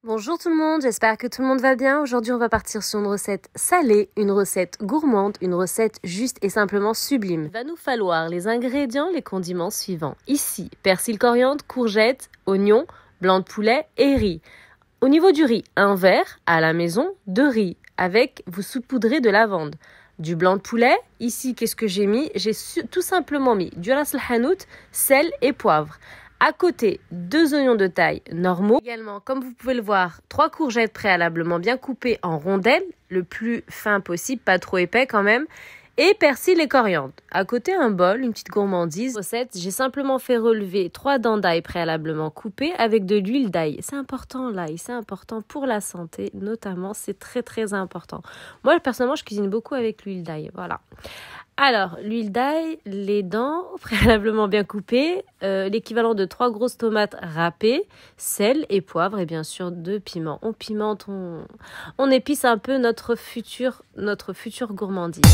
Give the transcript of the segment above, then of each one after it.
Bonjour tout le monde, j'espère que tout le monde va bien. Aujourd'hui, on va partir sur une recette salée, une recette gourmande, une recette juste et simplement sublime. Il va nous falloir les ingrédients, les condiments suivants. Ici, persil, coriandre, courgettes, oignons, blanc de poulet et riz. Au niveau du riz, un verre à la maison de riz avec, vous saupoudrez de lavande. Du blanc de poulet, ici, qu'est-ce que j'ai mis? J'ai tout simplement mis du ras el hanout, sel et poivre. À côté, 2 oignons de taille normaux. Également, comme vous pouvez le voir, 3 courgettes préalablement bien coupées en rondelles, le plus fin possible, pas trop épais quand même. Et persil et coriandre. À côté, un bol, une petite gourmandise. Recette, j'ai simplement fait relever 3 dents d'ail préalablement coupées avec de l'huile d'ail. C'est important l'ail, c'est important pour la santé notamment, c'est très très important. Moi personnellement, je cuisine beaucoup avec l'huile d'ail, voilà. Alors, l'huile d'ail, les dents préalablement bien coupées, l'équivalent de 3 grosses tomates râpées, sel et poivre et bien sûr 2 piments. On pimente, on épice un peu notre future gourmandise.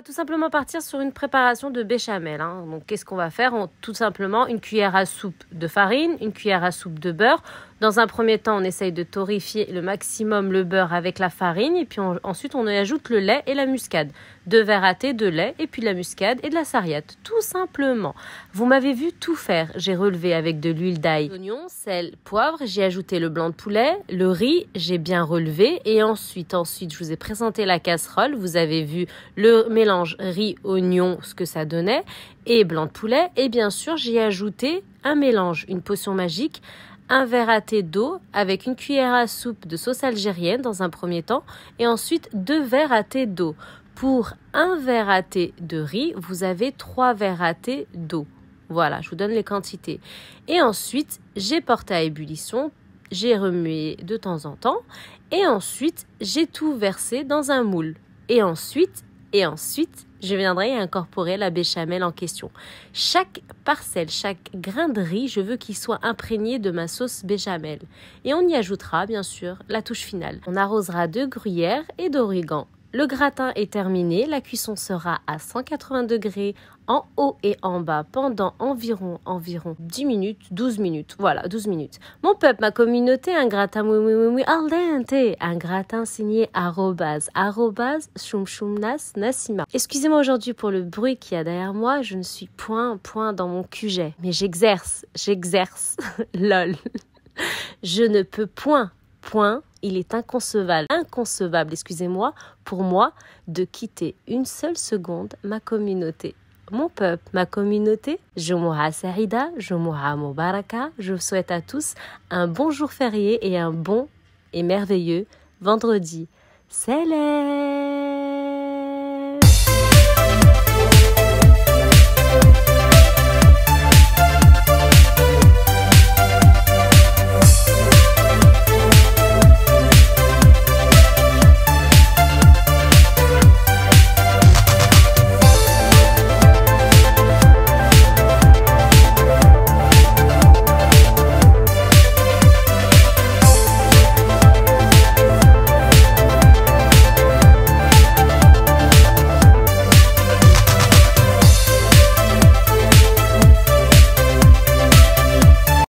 Tout simplement partir sur une préparation de béchamel. Donc, qu'est-ce qu'on va faire? Tout simplement une cuillère à soupe de farine, une cuillère à soupe de beurre. Dans un premier temps, on essaye de torréfier le maximum le beurre avec la farine. Et puis ensuite, on y ajoute le lait et la muscade. 2 verres à thé de lait et puis de la muscade et de la sarriette. Tout simplement. Vous m'avez vu tout faire. J'ai relevé avec de l'huile d'ail, oignon, sel, poivre. J'ai ajouté le blanc de poulet, le riz. J'ai bien relevé. Et ensuite, je vous ai présenté la casserole. Vous avez vu le mélange riz, oignon, ce que ça donnait. Et blanc de poulet. Et bien sûr, j'ai ajouté un mélange, une potion magique. 1 verre à thé d'eau avec une cuillère à soupe de sauce algérienne dans un premier temps et ensuite 2 verres à thé d'eau. Pour 1 verre à thé de riz, vous avez 3 verres à thé d'eau. Voilà, je vous donne les quantités. Et ensuite, j'ai porté à ébullition, j'ai remué de temps en temps et ensuite, j'ai tout versé dans un moule. Et ensuite, je viendrai incorporer la béchamel en question. Chaque parcelle, chaque grain de riz, je veux qu'il soit imprégné de ma sauce béchamel. Et on y ajoutera, bien sûr, la touche finale. On arrosera de gruyère et d'origan. Le gratin est terminé, la cuisson sera à 180 degrés en haut et en bas pendant environ 10 minutes, 12 minutes. Voilà, 12 minutes. Mon peuple, ma communauté, un gratin al dente, un gratin signé arrobase shumshumnas nassima. Excusez-moi aujourd'hui pour le bruit qu'il y a derrière moi, je ne suis point dans mon QG, mais j'exerce, lol. Je ne peux point, il est inconcevable, excusez-moi, pour moi, de quitter une seule seconde ma communauté. Mon peuple, ma communauté, Jumu'ah Sarida, Jumu'ah Mubaraka, je vous souhaite à tous un bon jour férié et un bon et merveilleux vendredi. Salam!